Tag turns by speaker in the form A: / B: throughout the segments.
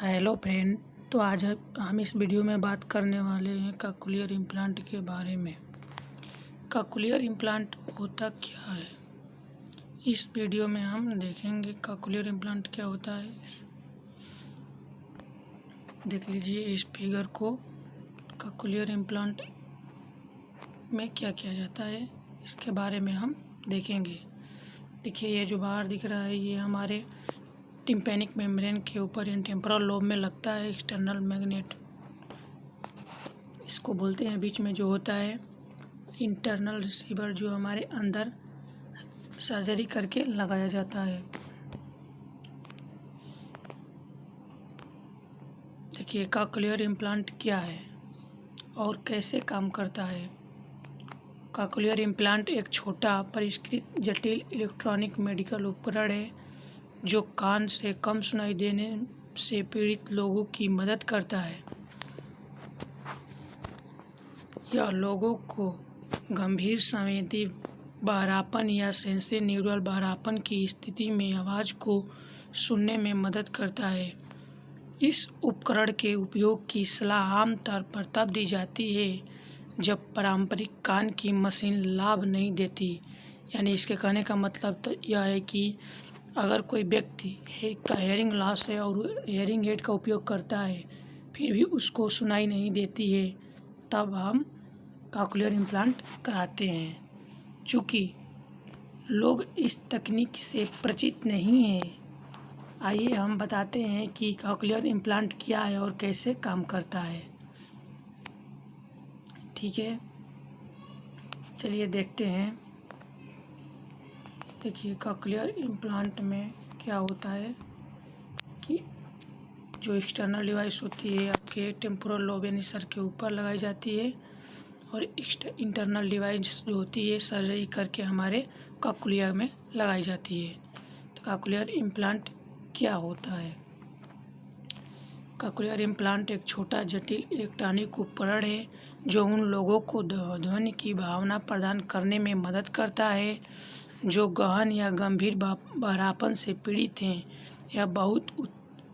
A: Hello friend. तो आज हम इस वीडियो में बात करने वाले हैं कॉक्लियर इम्प्लांट के बारे में। कॉक्लियर इम्प्लांट होता क्या है, इस वीडियो में हम देखेंगे। कॉक्लियर इम्प्लांट क्या होता है, देख लीजिए इस फिगर को। कॉक्लियर इम्प्लांट में क्या किया जाता है इसके बारे में हम देखेंगे। देखिए ये जो बाहर दिख रहा है ये हमारे टिम्पैनिक मेम्ब्रेन के ऊपर इन टेम्पोरल लोब में लगता है एक्सटर्नल मैग्नेट, इसको बोलते हैं। बीच में जो होता है इंटरनल रिसीवर, जो हमारे अंदर सर्जरी करके लगाया जाता है। देखिए कॉक्लियर इम्प्लांट क्या है और कैसे काम करता है। कॉक्लियर इम्प्लांट एक छोटा परिष्कृत जटिल इलेक्ट्रॉनिक मेडिकल उपकरण है जो कान से कम सुनाई देने से पीड़ित लोगों की मदद करता है। यह लोगों को गंभीर संवेदी बहरापन या सेंसरी न्यूरल बहरापन की स्थिति में आवाज़ को सुनने में मदद करता है। इस उपकरण के उपयोग की सलाह आमतौर पर तब दी जाती है जब पारंपरिक कान की मशीन लाभ नहीं देती। यानी इसके कहने का मतलब तो यह है कि अगर कोई व्यक्ति का हेयरिंग लॉस है और हेयरिंग एड का उपयोग करता है फिर भी उसको सुनाई नहीं देती है, तब हम कॉक्लियर इम्प्लांट कराते हैं। चूँकि लोग इस तकनीक से परिचित नहीं हैं, आइए हम बताते हैं कि कॉक्लियर इम्प्लांट क्या है और कैसे काम करता है। ठीक है, चलिए देखते हैं। देखिए कॉक्लियर इम्प्लांट में क्या होता है कि जो एक्सटर्नल डिवाइस होती है आपके टेम्पोरल लोब यानी सर के ऊपर लगाई जाती है, और इंटरनल डिवाइस जो होती है सर्जरी करके हमारे कॉक्लियर में लगाई जाती है। तो कॉक्लियर इम्प्लांट क्या होता है। कॉक्लियर इम्प्लांट एक छोटा जटिल इलेक्ट्रॉनिक उपकरण है जो उन लोगों को ध्वनि की भावना प्रदान करने में मदद करता है जो गहन या गंभीर बहरापन से पीड़ित हैं या बहुत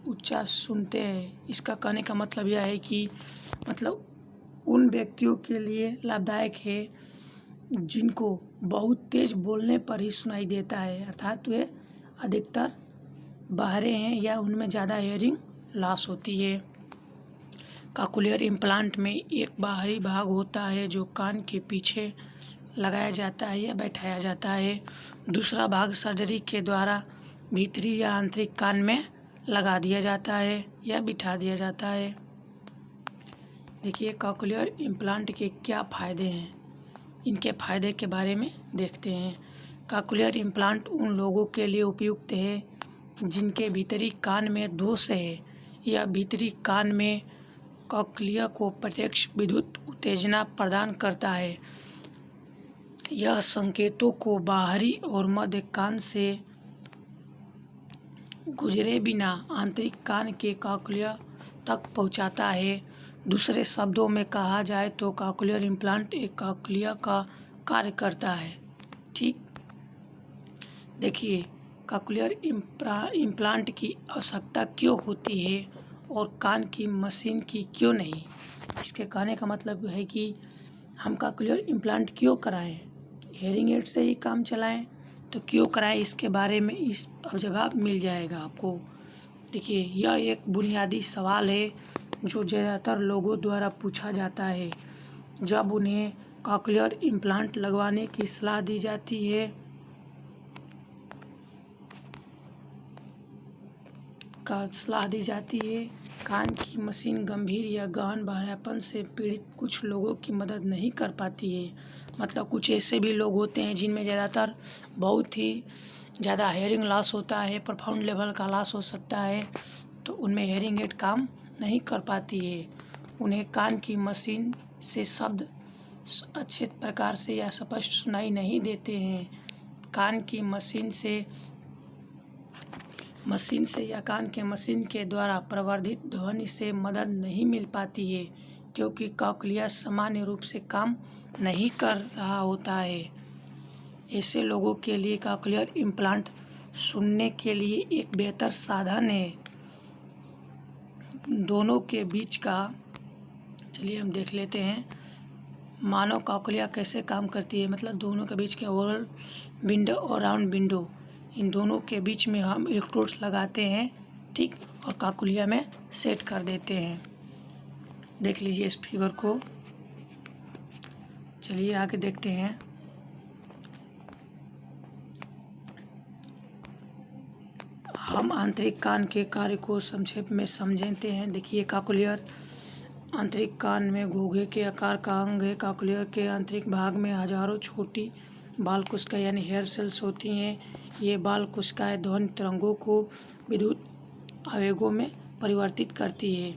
A: ऊंचा सुनते हैं। इसका कहने का मतलब यह है कि मतलब उन व्यक्तियों के लिए लाभदायक है जिनको बहुत तेज़ बोलने पर ही सुनाई देता है, अर्थात वे अधिकतर बहरे हैं या उनमें ज़्यादा हेयरिंग लॉस होती है। कॉक्लियर इम्प्लांट में एक बाहरी भाग होता है जो कान के पीछे लगाया जाता है या बैठाया जाता है। दूसरा भाग सर्जरी के द्वारा भीतरी या आंतरिक कान में लगा दिया जाता है या बिठा दिया जाता है। देखिए कॉक्लियर इम्प्लांट के क्या फ़ायदे हैं, इनके फ़ायदे के बारे में देखते हैं। कॉक्लियर इम्प्लांट उन लोगों के लिए उपयुक्त है जिनके भीतरी कान में दोष है या भीतरी कान में कॉक्लिया को प्रत्यक्ष विद्युत उत्तेजना प्रदान करता है। यह संकेतों को बाहरी और मध्य कान से गुजरे बिना आंतरिक कान के कॉक्लिया तक पहुंचाता है। दूसरे शब्दों में कहा जाए तो कॉक्लियर इम्प्लांट एक कॉक्लिया का कार्य करता है। ठीक, देखिए कॉक्लियर इम्प्लांट की आवश्यकता क्यों होती है और कान की मशीन की क्यों नहीं। इसके कहने का मतलब है कि हम कॉक्लियर इम्प्लांट क्यों कराएं, हेयरिंग एड से ही काम चलाएं तो क्यों कराएं, इसके बारे में इस अब जवाब मिल जाएगा आपको। देखिए यह एक बुनियादी सवाल है जो ज़्यादातर लोगों द्वारा पूछा जाता है जब उन्हें कॉक्लियर इम्प्लांट लगवाने की सलाह दी जाती है। कान की मशीन गंभीर या गहन बहरापन से पीड़ित कुछ लोगों की मदद नहीं कर पाती है। मतलब कुछ ऐसे भी लोग होते हैं जिनमें ज़्यादातर बहुत ही ज़्यादा हेयरिंग लॉस होता है, प्रोफाउंड लेवल का लॉस हो सकता है, तो उनमें हेयरिंग एड काम नहीं कर पाती है। उन्हें कान की मशीन से शब्द अच्छे प्रकार से या स्पष्ट सुनाई नहीं देते हैं। कान की मशीन से या कान के मशीन के द्वारा प्रवर्धित ध्वनि से मदद नहीं मिल पाती है क्योंकि कॉक्लिया सामान्य रूप से काम नहीं कर रहा होता है। ऐसे लोगों के लिए कॉक्लियर इम्प्लांट सुनने के लिए एक बेहतर साधन है। दोनों के बीच का, चलिए हम देख लेते हैं मानव कॉकलिया कैसे काम करती है। मतलब दोनों के बीच के ओवल विंडो और राउंड विंडो, इन दोनों के बीच में हम इलेक्ट्रोड्स लगाते हैं, ठीक, और कॉकलिया में सेट कर देते हैं। देख लीजिए इस फिगर को। चलिए आगे देखते हैं। हम आंतरिक कान के कार्य को संक्षेप में समझते हैं। देखिए कॉकलियर आंतरिक कान में घोंघे के आकार का अंग है। कॉकलियर के आंतरिक भाग में हजारों छोटी बाल कोशिकाएं यानी हेयर सेल्स होती हैं। ये बाल कोशिकाएं ध्वनि तरंगों को विद्युत आवेगों में परिवर्तित करती है।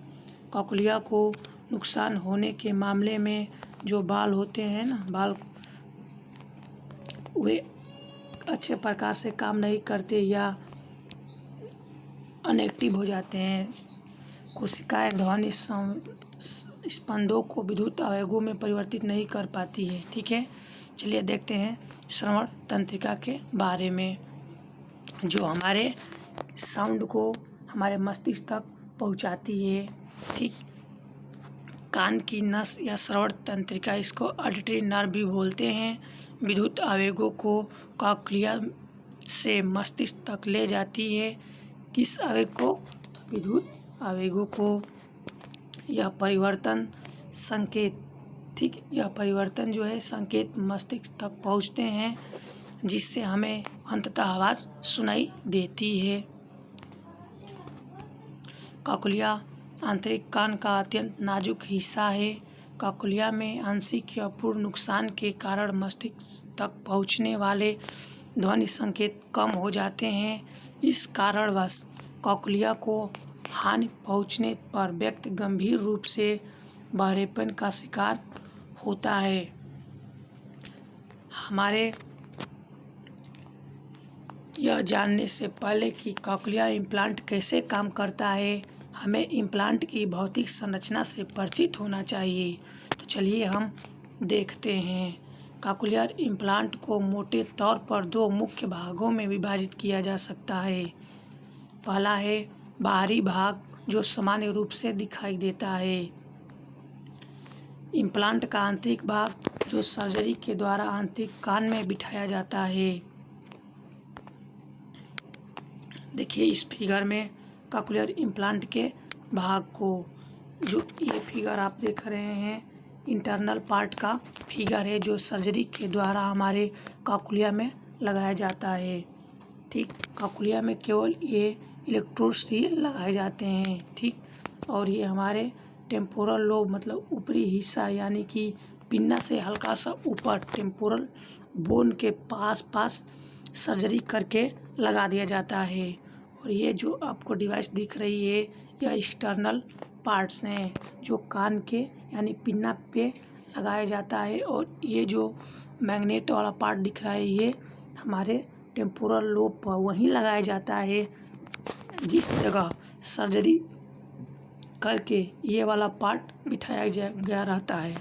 A: कॉकलिया को नुकसान होने के मामले में जो बाल होते हैं ना, बाल वे अच्छे प्रकार से काम नहीं करते या अनएक्टिव हो जाते हैं। कोशिकाएं ध्वनि स्पंदों को विद्युत आवेगों में परिवर्तित नहीं कर पाती है, ठीक है। चलिए देखते हैं श्रवण तंत्रिका के बारे में, जो हमारे साउंड को हमारे मस्तिष्क तक पहुंचाती है, ठीक। कान की नस या श्रवण तंत्रिका, इसको ऑडिटरी नर्व भी बोलते हैं, विद्युत आवेगों को कॉकलिया से मस्तिष्क तक ले जाती है। किस आवेग को? तो विद्युत आवेगों को। यह परिवर्तन संकेत, ठीक, यह परिवर्तन जो है संकेत मस्तिष्क तक पहुंचते हैं, जिससे हमें अंततः आवाज़ सुनाई देती है। कॉकलिया आंतरिक कान का अत्यंत नाजुक हिस्सा है। कॉकलिया में आंशिक या पूर्ण नुकसान के कारण मस्तिष्क तक पहुंचने वाले ध्वनि संकेत कम हो जाते हैं। इस कारणवश कॉकलिया को हानि पहुंचने पर व्यक्ति गंभीर रूप से बहरेपन का शिकार होता है। हमारे यह जानने से पहले कि कॉकलिया इम्प्लांट कैसे काम करता है, हमें इम्प्लांट की भौतिक संरचना से परिचित होना चाहिए। तो चलिए हम देखते हैं। कॉकलियर इम्प्लांट को मोटे तौर पर दो मुख्य भागों में विभाजित किया जा सकता है। पहला है बाहरी भाग, जो सामान्य रूप से दिखाई देता है। इम्प्लांट का आंतरिक भाग, जो सर्जरी के द्वारा आंतरिक कान में बिठाया जाता है। देखिए इस फिगर में कॉकलियर इम्प्लांट के भाग को, जो ये फिगर आप देख रहे हैं इंटरनल पार्ट का फिगर है, जो सर्जरी के द्वारा हमारे कॉकलिया में लगाया जाता है, ठीक। कॉकलिया में केवल ये इलेक्ट्रोड्स ही लगाए जाते हैं, ठीक। और ये हमारे टेम्पोरल लोब, मतलब ऊपरी हिस्सा, यानी कि पिन्ना से हल्का सा ऊपर टेम्पोरल बोन के पास सर्जरी करके लगा दिया जाता है। और ये जो आपको डिवाइस दिख रही है, यह एक्सटर्नल पार्ट्स हैं, जो कान के यानी पिन्ना पे लगाया जाता है। और ये जो मैग्नेट वाला पार्ट दिख रहा है, ये हमारे टेम्पोरल लोब पर वहीं लगाया जाता है, जिस जगह सर्जरी करके ये वाला पार्ट बिठाया गया रहता है।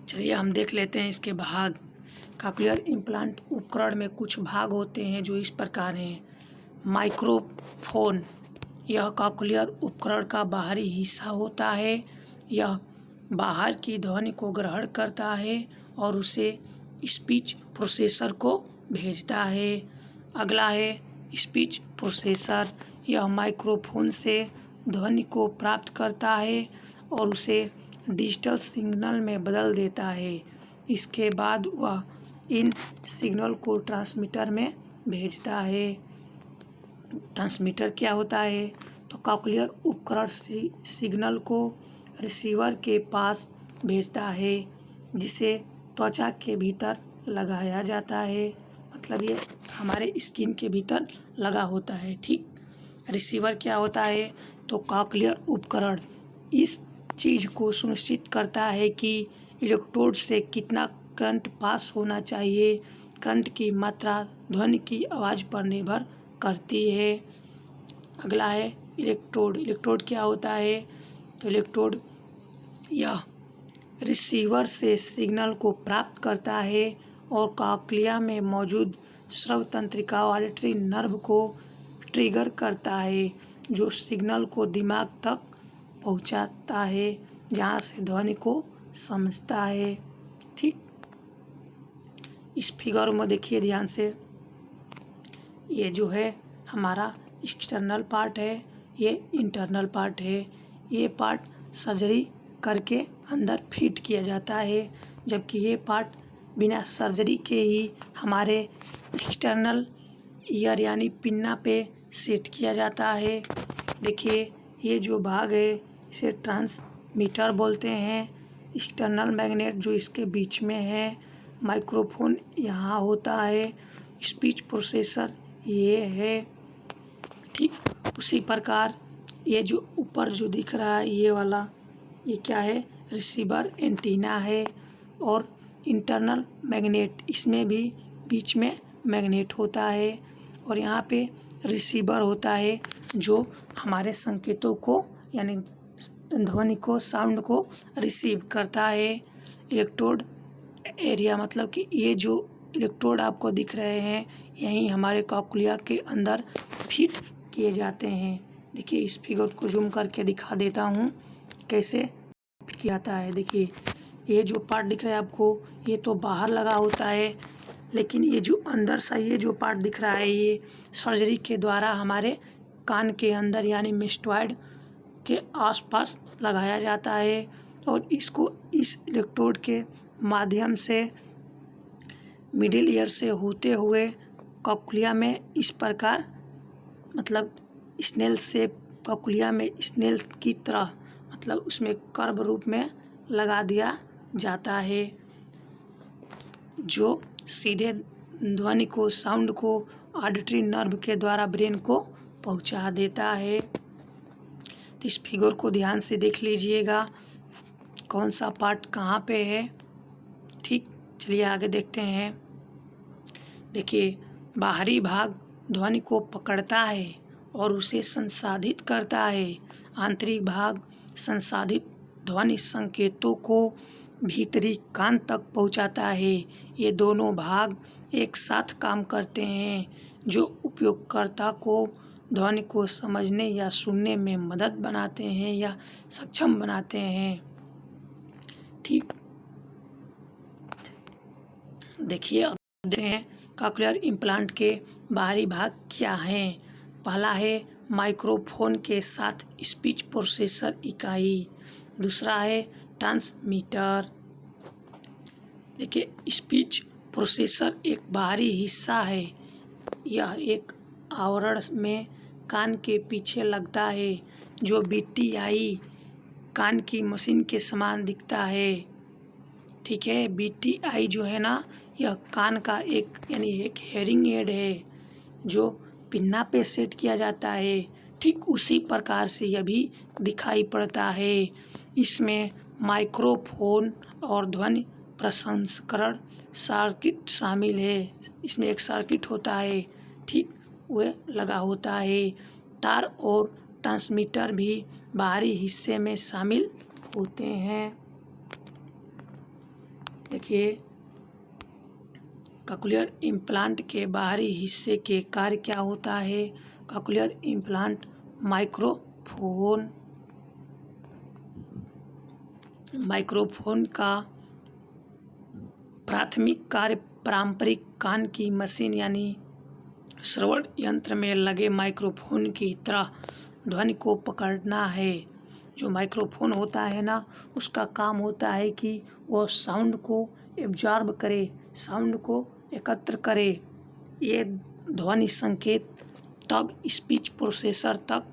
A: चलिए हम देख लेते हैं इसके भाग। कॉकलियर इम्प्लांट उपकरण में कुछ भाग होते हैं जो इस प्रकार हैं। माइक्रोफोन, यह कॉकलियर उपकरण का बाहरी हिस्सा होता है। यह बाहर की ध्वनि को ग्रहण करता है और उसे स्पीच प्रोसेसर को भेजता है। अगला है स्पीच प्रोसेसर, यह माइक्रोफोन से ध्वनि को प्राप्त करता है और उसे डिजिटल सिग्नल में बदल देता है। इसके बाद वह इन सिग्नल को ट्रांसमीटर में भेजता है। ट्रांसमीटर क्या होता है? तो कॉकलियर उपकरण सिग्नल को रिसीवर के पास भेजता है, जिसे त्वचा के भीतर लगाया जाता है। मतलब ये हमारे स्किन के भीतर लगा होता है, ठीक। रिसीवर क्या होता है? तो कॉकलियर उपकरण इस चीज़ को सुनिश्चित करता है कि इलेक्ट्रोड से कितना करंट पास होना चाहिए। करंट की मात्रा ध्वनि की आवाज़ पर निर्भर करती है। अगला है इलेक्ट्रोड। इलेक्ट्रोड क्या होता है? तो इलेक्ट्रोड यह रिसीवर से सिग्नल को प्राप्त करता है और कॉकलिया में मौजूद श्रव्य तंत्रिका ऑडिटरी नर्व को ट्रिगर करता है, जो सिग्नल को दिमाग तक पहुंचाता है, जहां से ध्वनि को समझता है। ठीक, इस फिगर में देखिए ध्यान से, ये जो है हमारा एक्सटर्नल पार्ट है, ये इंटरनल पार्ट है। ये पार्ट सर्जरी करके अंदर फिट किया जाता है, जबकि ये पार्ट बिना सर्जरी के ही हमारे एक्सटर्नल ईयर यानी पिन्ना पे सेट किया जाता है। देखिए, ये जो भाग है इसे ट्रांसमीटर बोलते हैं। एक्सटर्नल मैग्नेट जो इसके बीच में है, माइक्रोफोन यहाँ होता है, स्पीच प्रोसेसर ये है। ठीक, उसी प्रकार ये जो ऊपर जो दिख रहा है ये वाला, ये क्या है, रिसीवर एंटीना है। और इंटरनल मैग्नेट, इसमें भी बीच में मैग्नेट होता है, और यहाँ पे रिसीवर होता है जो हमारे संकेतों को यानी ध्वनि को, साउंड को रिसीव करता है। इलेक्ट्रोड एरिया, मतलब कि ये जो इलेक्ट्रोड आपको दिख रहे हैं यहीं हमारे कॉक्लिया के अंदर फिट किए जाते हैं। देखिए, इस फिगर को जूम करके दिखा देता हूँ कैसे फिट किया जाता है। देखिए, ये जो पार्ट दिख रहा है आपको, ये तो बाहर लगा होता है, लेकिन ये जो अंदर सा ये जो पार्ट दिख रहा है ये सर्जरी के द्वारा हमारे कान के अंदर यानी मेस्टॉइड के आसपास लगाया जाता है, और इसको इस इलेक्ट्रोड के माध्यम से मिडिल ईयर से होते हुए कॉक्लिया में इस प्रकार, मतलब स्नेल शेप, कॉक्लिया में स्नेल की तरह, मतलब उसमें कर्व रूप में लगा दिया जाता है, जो सीधे ध्वनि को, साउंड को ऑडिटरी नर्व के द्वारा ब्रेन को पहुंचा देता है। तो इस फिगर को ध्यान से देख लीजिएगा कौन सा पार्ट कहाँ पे है। ठीक, चलिए आगे देखते हैं। देखिए, बाहरी भाग ध्वनि को पकड़ता है और उसे संसाधित करता है। आंतरिक भाग संसाधित ध्वनि संकेतों को भीतरी कान तक पहुंचाता है। ये दोनों भाग एक साथ काम करते हैं, जो उपयोगकर्ता को ध्वनि को समझने या सुनने में मदद बनाते हैं या सक्षम बनाते हैं। ठीक, देखिए अब देखते हैं कॉक्लियर इम्प्लांट के बाहरी भाग क्या हैं। पहला है माइक्रोफोन के साथ स्पीच प्रोसेसर इकाई, दूसरा है ट्रांसमीटर। देखिए, स्पीच प्रोसेसर एक बाहरी हिस्सा है, यह एक आवरण में कान के पीछे लगता है, जो बीटीआई कान की मशीन के समान दिखता है। ठीक है, बीटीआई जो है ना, यह कान का एक यानी एक हेयरिंग एड है जो पिन्ना पे सेट किया जाता है। ठीक उसी प्रकार से यह भी दिखाई पड़ता है। इसमें माइक्रोफोन और ध्वनि प्रसंस्करण सर्किट शामिल है। इसमें एक सर्किट होता है, ठीक वह लगा होता है। तार और ट्रांसमीटर भी बाहरी हिस्से में शामिल होते हैं। देखिए, कॉक्लियर इम्प्लांट के बाहरी हिस्से के कार्य क्या होता है। कॉक्लियर इम्प्लांट माइक्रोफोन का प्राथमिक कार्य पारंपरिक कान की मशीन यानी श्रवण यंत्र में लगे माइक्रोफोन की तरह ध्वनि को पकड़ना है। जो माइक्रोफोन होता है ना, उसका काम होता है कि वह साउंड को एब्जॉर्ब करे, साउंड को एकत्र करे। ये ध्वनि संकेत तब स्पीच प्रोसेसर तक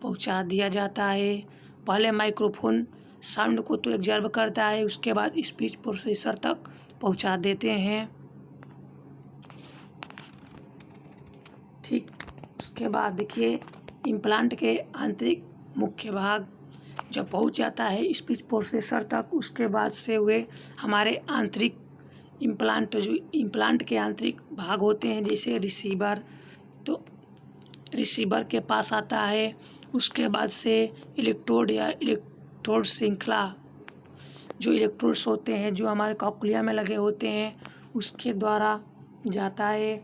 A: पहुंचा दिया जाता है। पहले माइक्रोफोन साउंड को तो एब्जॉर्ब करता है, उसके बाद स्पीच प्रोसेसर तक पहुंचा देते हैं। ठीक, उसके बाद देखिए इम्प्लांट के आंतरिक मुख्य भाग जब पहुंच जाता है स्पीच प्रोसेसर तक, उसके बाद से वे हमारे आंतरिक इम्प्लांट के आंतरिक भाग होते हैं, जैसे रिसीवर, तो रिसीवर के पास आता है। उसके बाद से इलेक्ट्रोड या इलेक्ट्रोड श्रृंखला, जो इलेक्ट्रोड्स होते हैं जो हमारे कॉक्लिया में लगे होते हैं, उसके द्वारा जाता है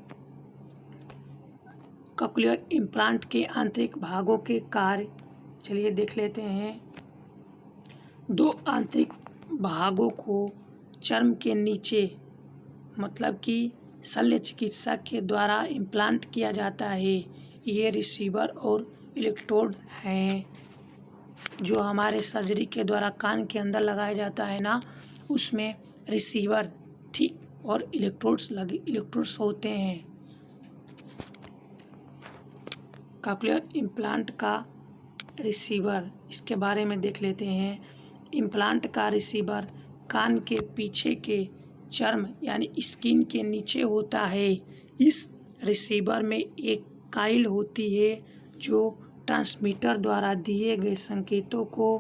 A: कॉक्लियर इम्प्लांट के आंतरिक भागों के कार्य चलिए देख लेते हैं। दो आंतरिक भागों को चर्म के नीचे मतलब कि शल्य चिकित्सा के द्वारा इम्प्लांट किया जाता है। ये रिसीवर और इलेक्ट्रोड हैं जो हमारे सर्जरी के द्वारा कान के अंदर लगाया जाता है ना, उसमें रिसीवर ठीक और इलेक्ट्रोड्स होते हैं। कॉक्लियर इम्प्लांट का रिसीवर, इसके बारे में देख लेते हैं। इम्प्लांट का रिसीवर कान के पीछे के चर्म यानी स्किन के नीचे होता है। इस रिसीवर में एक काइल होती है जो ट्रांसमीटर द्वारा दिए गए संकेतों को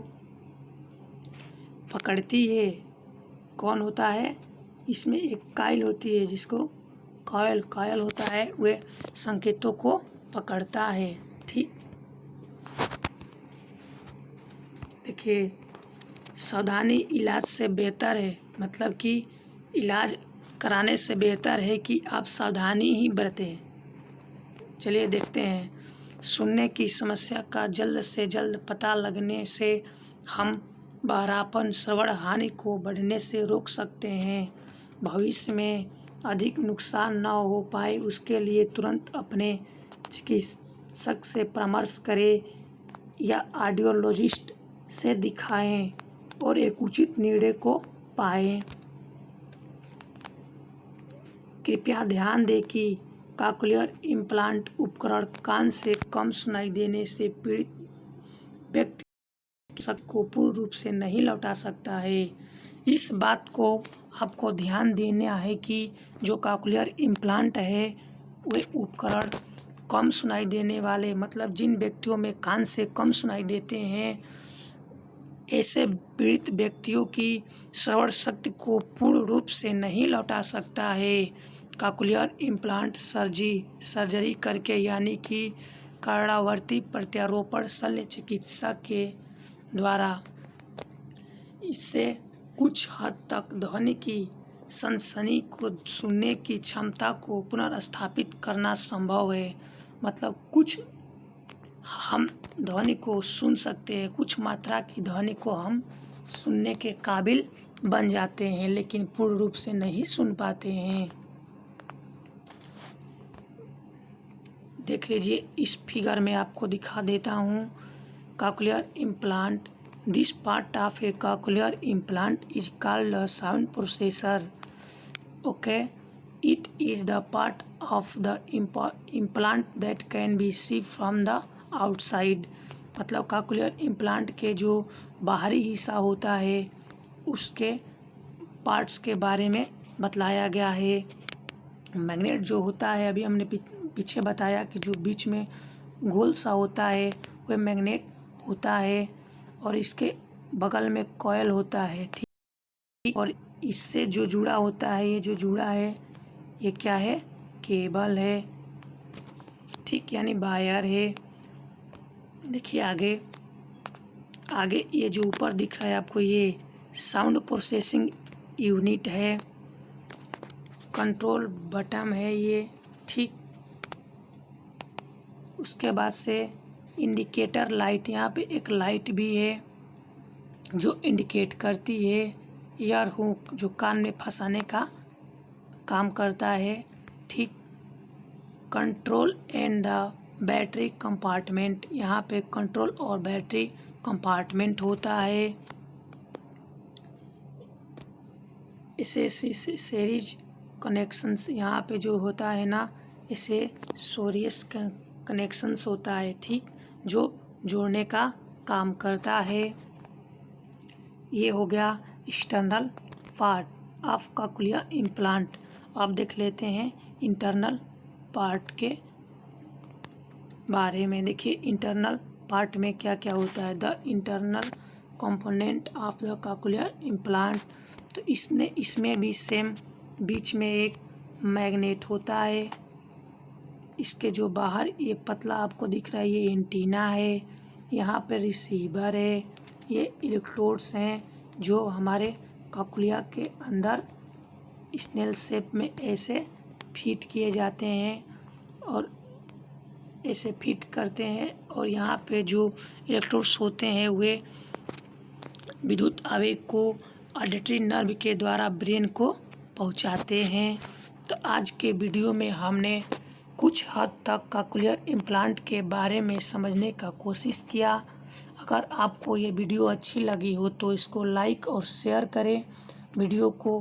A: पकड़ती है। कौन होता है? इसमें एक काइल होती है जिसको कॉयल होता है, वह संकेतों को पकड़ता है। ठीक, देखिए, सावधानी इलाज से बेहतर है, मतलब कि इलाज कराने से बेहतर है कि आप सावधानी ही बरतें। चलिए देखते हैं। सुनने की समस्या का जल्द से जल्द पता लगने से हम बहरापन श्रवण हानि को बढ़ने से रोक सकते हैं। भविष्य में अधिक नुकसान न हो पाए उसके लिए तुरंत अपने चिकित्सक से परामर्श करें या ऑडियोलॉजिस्ट से दिखाएं और एक उचित निर्णय को पाएं। कृपया ध्यान दें कि कॉक्लियर इम्प्लांट उपकरण कान से कम सुनाई देने से पीड़ित व्यक्ति को पूर्ण रूप से नहीं लौटा सकता है। इस बात को आपको ध्यान देना है कि जो कॉक्लियर इम्प्लांट है वे उपकरण कम सुनाई देने वाले, मतलब जिन व्यक्तियों में कान से कम सुनाई देते हैं, ऐसे पीड़ित व्यक्तियों की श्रवण शक्ति को पूर्ण रूप से नहीं लौटा सकता है। कॉक्लियर इम्प्लांट सर्जरी करके यानी कि कर्णावर्ती प्रत्यारोपण शल्य चिकित्सा के द्वारा इससे कुछ हद तक ध्वनि की सनसनी को सुनने की क्षमता को पुनर्स्थापित करना संभव है। मतलब कुछ हम ध्वनि को सुन सकते हैं, कुछ मात्रा की ध्वनि को हम सुनने के काबिल बन जाते हैं, लेकिन पूर्ण रूप से नहीं सुन पाते हैं। देख लीजिए, इस फिगर में आपको दिखा देता हूँ। Cochlear implant, this part of A cochlear implant is called a sound processor. Okay, it is the part of the implant that can be seen from the outside। मतलब कॉक्लियर इम्प्लांट के जो बाहरी हिस्सा होता है उसके पार्ट्स के बारे में बतलाया गया है। मैग्नेट जो होता है, अभी हमने पीछे बताया कि जो बीच में गोल सा होता है वह मैग्नेट होता है और इसके बगल में कॉयल होता है। ठीक, और इससे जो जुड़ा होता है, ये जो जुड़ा है ये क्या है? केबल है। ठीक, यानी वायर है। देखिए आगे ये जो ऊपर दिख रहा है आपको, ये साउंड प्रोसेसिंग यूनिट है, कंट्रोल बटन है ये। ठीक, उसके बाद से इंडिकेटर लाइट, यहाँ पे एक लाइट भी है जो इंडिकेट करती है। ईयर हुक जो कान में फंसाने का काम करता है। ठीक, control and the battery compartment, यहाँ पे कंट्रोल और बैटरी कंपार्टमेंट होता है। इसे सीरीज कनेक्शंस, यहाँ पे जो होता है ना, इसे सोरियस कनेक्शंस होता है। ठीक, जो जोड़ने का काम करता है। ये हो गया external part of cochlear implant. अब देख लेते हैं इंटरनल पार्ट के बारे में। देखिए, इंटरनल पार्ट में क्या क्या होता है। The internal component of the cochlear implant, तो इसमें भी सेम बीच में एक मैग्नेट होता है। इसके जो बाहर ये पतला आपको दिख रहा है ये एंटीना है। यहाँ पे रिसीवर है, ये इलेक्ट्रोड्स हैं जो हमारे कॉक्लिया के अंदर स्नेल शेप में ऐसे फिट किए जाते हैं। और ऐसे फिट करते हैं और यहाँ पे जो इलेक्ट्रोड्स होते हैं वे विद्युत आवेग को ऑडिटरी नर्व के द्वारा ब्रेन को पहुँचाते हैं। तो आज के वीडियो में हमने कुछ हद तक कॉक्लियर इम्प्लांट के बारे में समझने का कोशिश किया। अगर आपको ये वीडियो अच्छी लगी हो तो इसको लाइक और शेयर करें, वीडियो को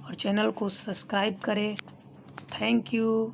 A: और चैनल को सब्सक्राइब करें। Thank you.